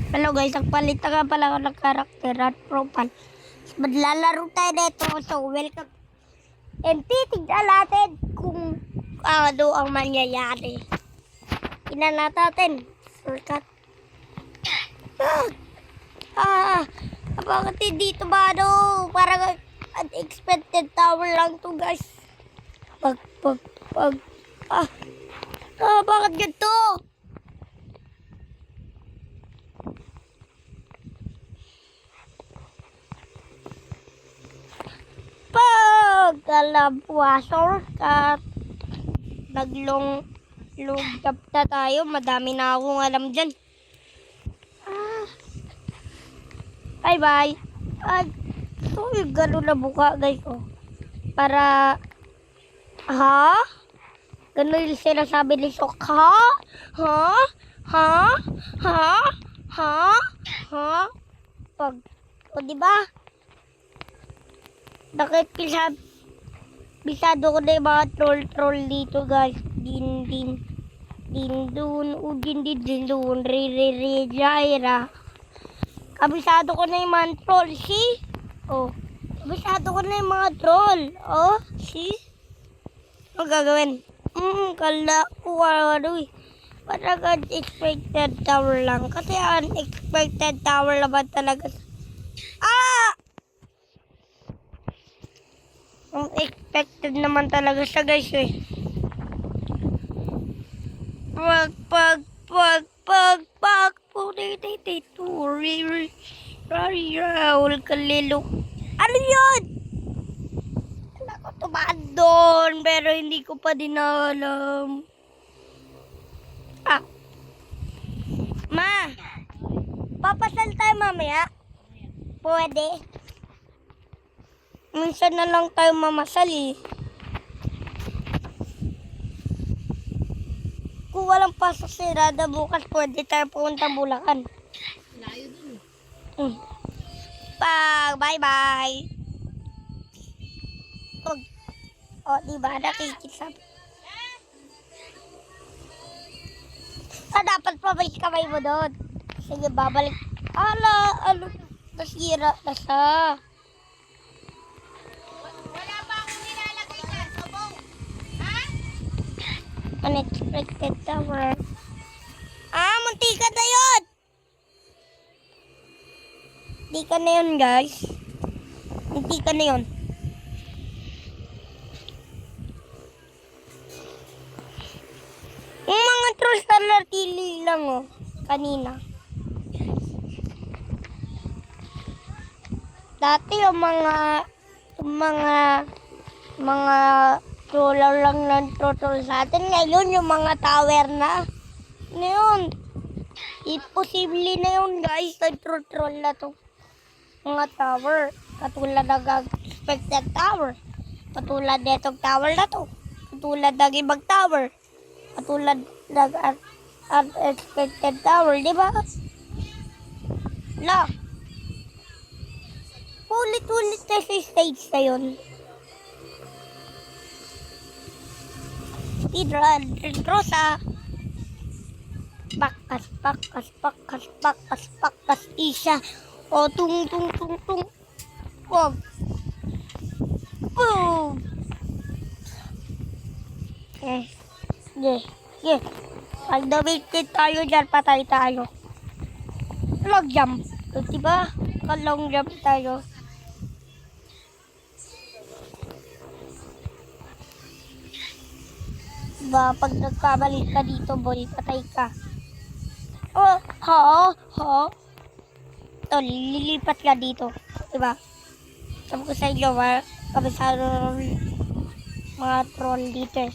Hello guys, nagpalit na nga pala ako ng karakter at profile. Maglalaro tayo nito, so welcome. And titignan natin kung ano ang mangyayari. Tingnan natin. Shortcut. Bakit hindi ito ba ano? Parang unexpected tower lang to guys. Bakit ganito? Pagkalabwa shortcut. Naglong-lugap na tayo. Madami na akong alam dyan. Bye-bye. So yung gano'n na buka guys. Oh. Para... Ha? Gano'n yung sinasabi ni Sok. Ha? Ha? Ha? Ha? Ha? Ha? Pag... O diba? Bisado ko na yung mga troll dito guys. Din dun, din dun, re, jaira. Kabisado ko na yung mga troll, see? Oh, kabisado ko na yung mga troll. Oh, see? Ano gagawin? Kala ko ano eh. Parang unexpected tower lang. Kasi unexpected tower naman talaga. Unexpected naman talaga siya guys eh. Raul kalilo. Ano yun? Wala ko tumaan doon, pero hindi ko pa din alam. Ma, papasal tayo mamaya? Pwede? Minsan na lang tayo mamasal eh. Kung walang pasok si Rada bukas, pwede tayo pumunta Bulacan. Layo dun. Bye-bye. Diba? Nakikisap. Dapat pabalik kamay mo doon. Sige, babalik. Nasira na siya. Wala pa akong nilalagay dyan. Sabong. Ha? Unexpected tower. Muntika na yun! Muntika na yun, guys. Muntika na yun. Yung mga trolls na natili lang, oh. Kanina. Dati yung mga troller lang ng troll sa atin. Ngayon yung mga tower na. Ngayon, imposible na yun guys. Nag-troll na to. Mga tower. Katulad ng expected tower. Katulad netong tower na to. Katulad ng ibang tower. Katulad ng unexpected tower. Diba? La. Ulit-ulit na sa stage na yun. Speedrun. Rosa. Pakas. Isa. O, tung. Boom. Boom. Yeah. Pag na-waited tayo dyan, patay tayo. Long jump. Diba? Long jump tayo. Diba? Pag nagkamali ka dito, boy, patay ka. Lilipat ka dito. Diba? Sabi ko sa inyo, kabisado mga troll dito eh.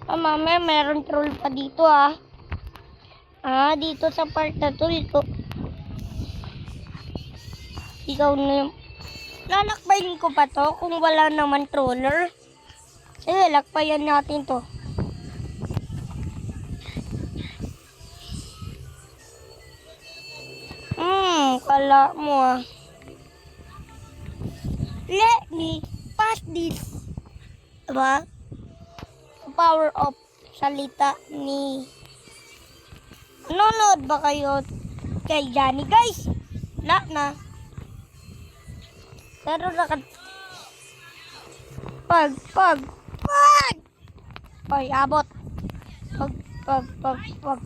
Mamaya meron troll pa dito dito sa part na to. Ikaw na yung... Lalakbayin ko pa to kung wala naman troller. Sige, lakbayan natin to. Kala mo Let me pass this. Diba? Power of salita ni Nanonood ba kayo kay Johnny, guys? Wala na. Pero pag! Ay, abot. Pag.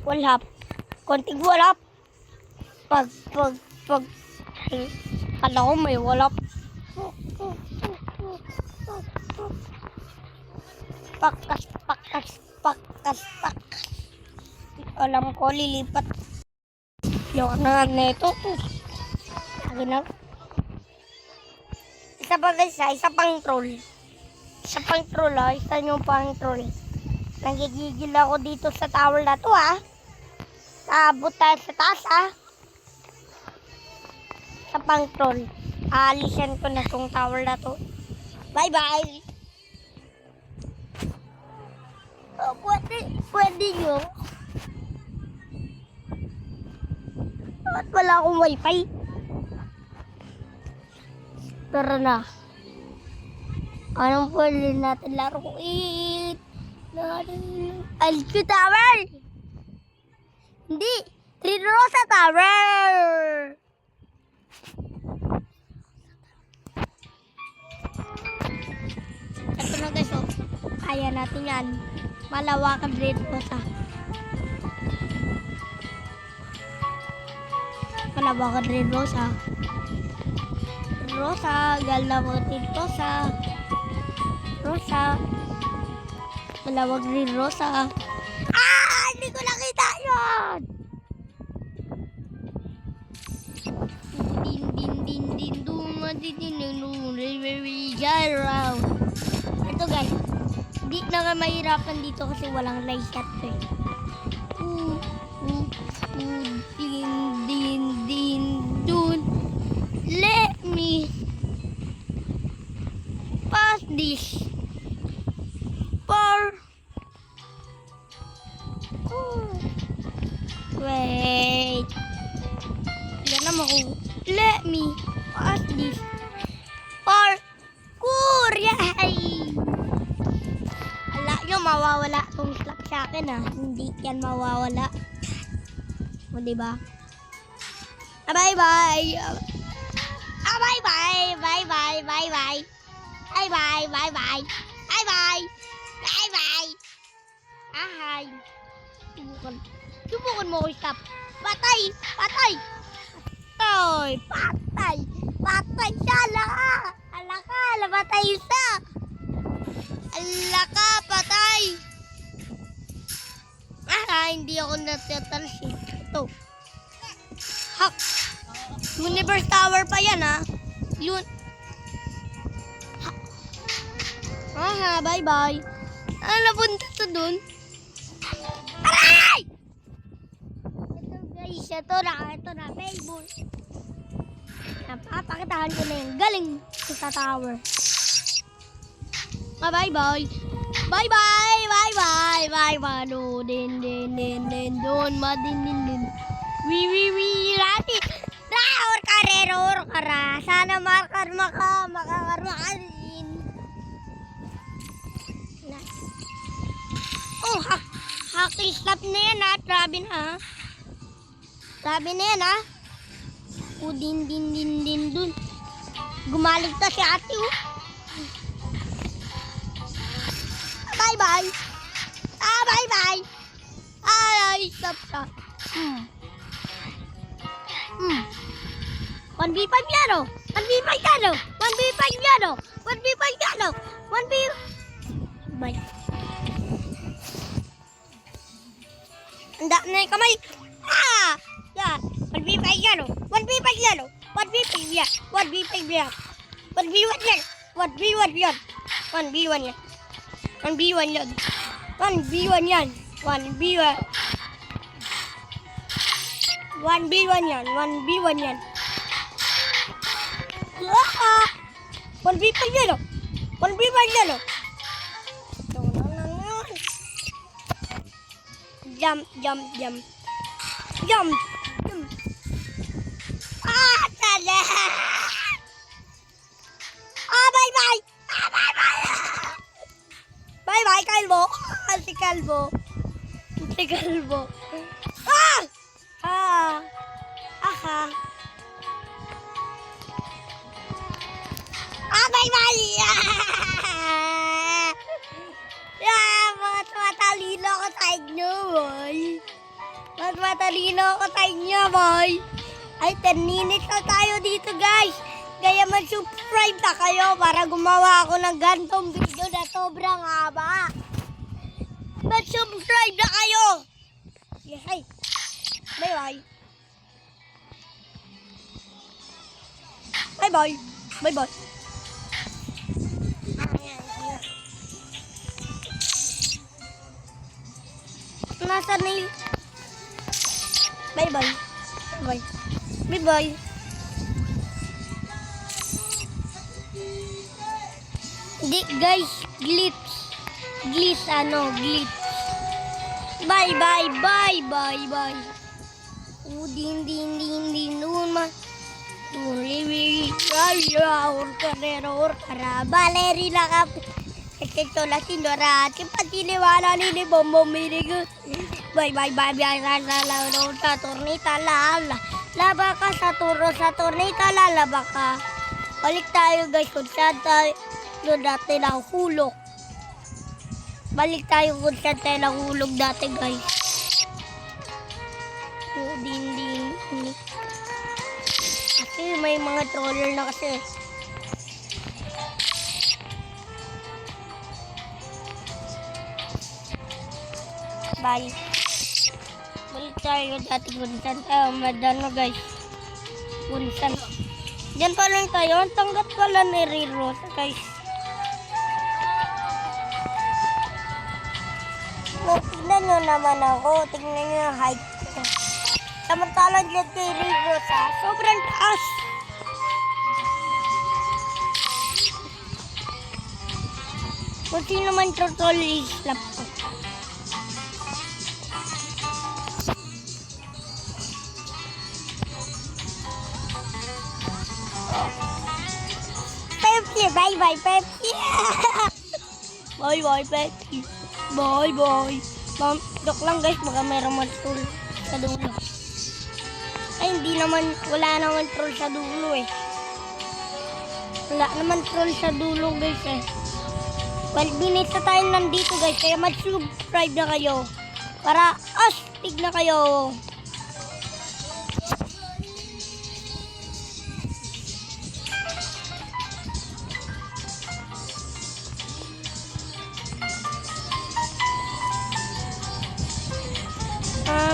Walhap. Konting walhap. Pag. Kala ko may walhap. Pakas. Alam ko, lilipat. Yung na neto. Lagi na. Isa pa guys, isa pang troll. Isa nyo pang troll. Nagigigil ako dito sa tower na to Abot tayo sa taas Isa pang troll. Aalisan ko na tong tower na to. Bye bye. Pwede nyo. Ba't wala akong wifi? Tara na. Anong pwede natin laro ko? LQ Tower! Hindi! Three Rosa Tower! Ito na guys, kaya natin yan. Malawakan Red Rosa. Malawakan Red Rosa. Rosa, galawatin Rosa. Malawag rin Rosa. Hindi ko nakita yun! Ito guys, hindi na ka mahirapan dito kasi walang light shot dun. Let me pass this for wait. Yan naman ko. Let me pass this for Yay! Ala nyo, mawawala tong slap sa akin Hindi yan mawawala. O diba? Bye-bye! Bye-bye! Ahay! Subukan mo ko stop. Patay! Sala ka! Patay isa! Alaka! Patay! Hindi ako natatalsik. Ito. Hak! Universe Tower pa yan Yun. Bye-bye. Napunta to dun. Aray! Ito guys, ito na, baseball. Napapakitahan ko na yung galing sa tower. Bye-bye. Bye-bye. Don madinin. Rati. Or kara. Sana makakarmakan. Oh, hacking slap na yan Grabe na yan Din dun. Gumaling ta si ate Bye-bye. Bye-bye. Ay, stop. 1v5 yan 1v5 yan 1v5 Bye. Anda na yung kamay. Yan. 1v5 yan 1v5 yan 1v5 yan 1v1 yan 1v1 yan 1v5 yan 1v5 yan Jump. Tala. Bye-bye. Bye-bye, Kalbo. Si Kalbo. Si Kalbo. Ah! Ah! Aha! Ah, bye-bye! Mas matalino ako sa inyo, boy. Mas matalino ako sa inyo, boy. Ay, 10 minutes na tayo dito, guys. Kaya mag-subscribe na kayo para gumawa ako ng gantong video na sobrang haba. Mag-subscribe na kayo. Yes, ay. Bye-bye. Bye-bye. Bye-bye. Nasa nail. Bye-bye. Bye-bye. Bye-bye. Di, guys, glitch. Glitch, glitch. Bye-bye, bye-bye, bye. Din, din, din, din, dun, ma. Liwi, orkara, balerina ka. Ito la sinora, tipatiniwala ni Bombom minigus. Bye-bye, bye-bye, sa tornita, laba ka sa tornita, lalaba ka. Balik tayo, guys, kung saan tayo dati nahulog. Balik tayo kung saan tayo nahulog dati, guys. Din. Kasi may mga troller na kasi. Bye. Balik tayo dati kung saan tayo madano, guys. Kung saan. Diyan pa lang tayo. Ang tanggat pala ni Riro, guys. Tignan nyo naman ako. Tignan nyo yung height ko. Samantalang dyan kay Riro sobrang taas. Kung sino man trotol i-slap ko. Pepsi, bye-bye, Pepsi. Bye-bye, Pepsi. Bye-bye. Dok lang, guys, baka mayroong mag-troll sa dulo. Ay, hindi naman, wala naman troll sa dulo eh. Wala naman troll sa dulo, guys eh. 12 minutes na tayo nandito, guys, kaya mag-subscribe na kayo. Para astig na kayo.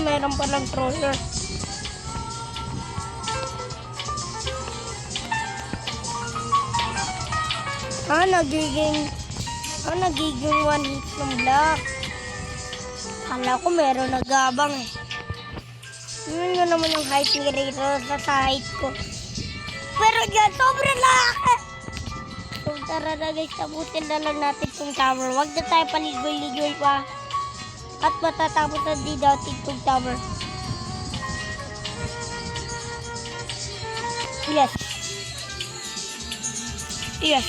Meron palang troller. Nagiging one hit ng black. Kala ko meron nagabang eh. Yun naman yung height ni Rito sa height ko. Pero dyan, sobrang laki. So tara na guys, tabutin na lang natin yung tower. Huwag na tayo paligoy-ligoy pa. At matatapos na di natin yung tower. Yes. Yes.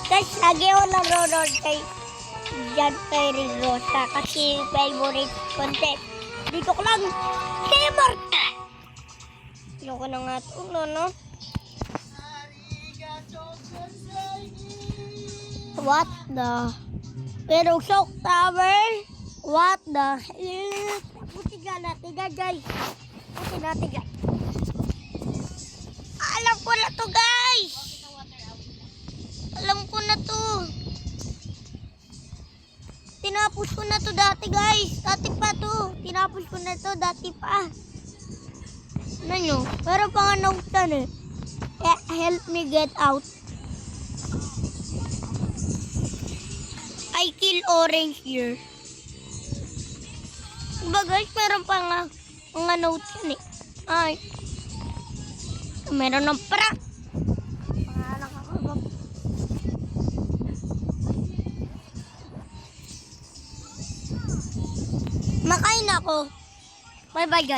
Guys, lagi ako nanonood kay John Perry Rosa kasi favorite content. Dito ko lang, gamer! Ayoko na nga ito, no? What the? Pero shock tower? What the? Buti natin, guys. Buti natin, guys. Alam ko na to, guys. Alam ko na to. Tinapos ko na to dati, guys. Dati pa to. Tinapos ko na to dati pa. Ano nyo? Pero pa nga nautan eh. Help me get out. I kill orange here. Diba guys, meron pa nga mga notes yan eh. Ay. Meron ng prank. Makain ako. Bye bye guys.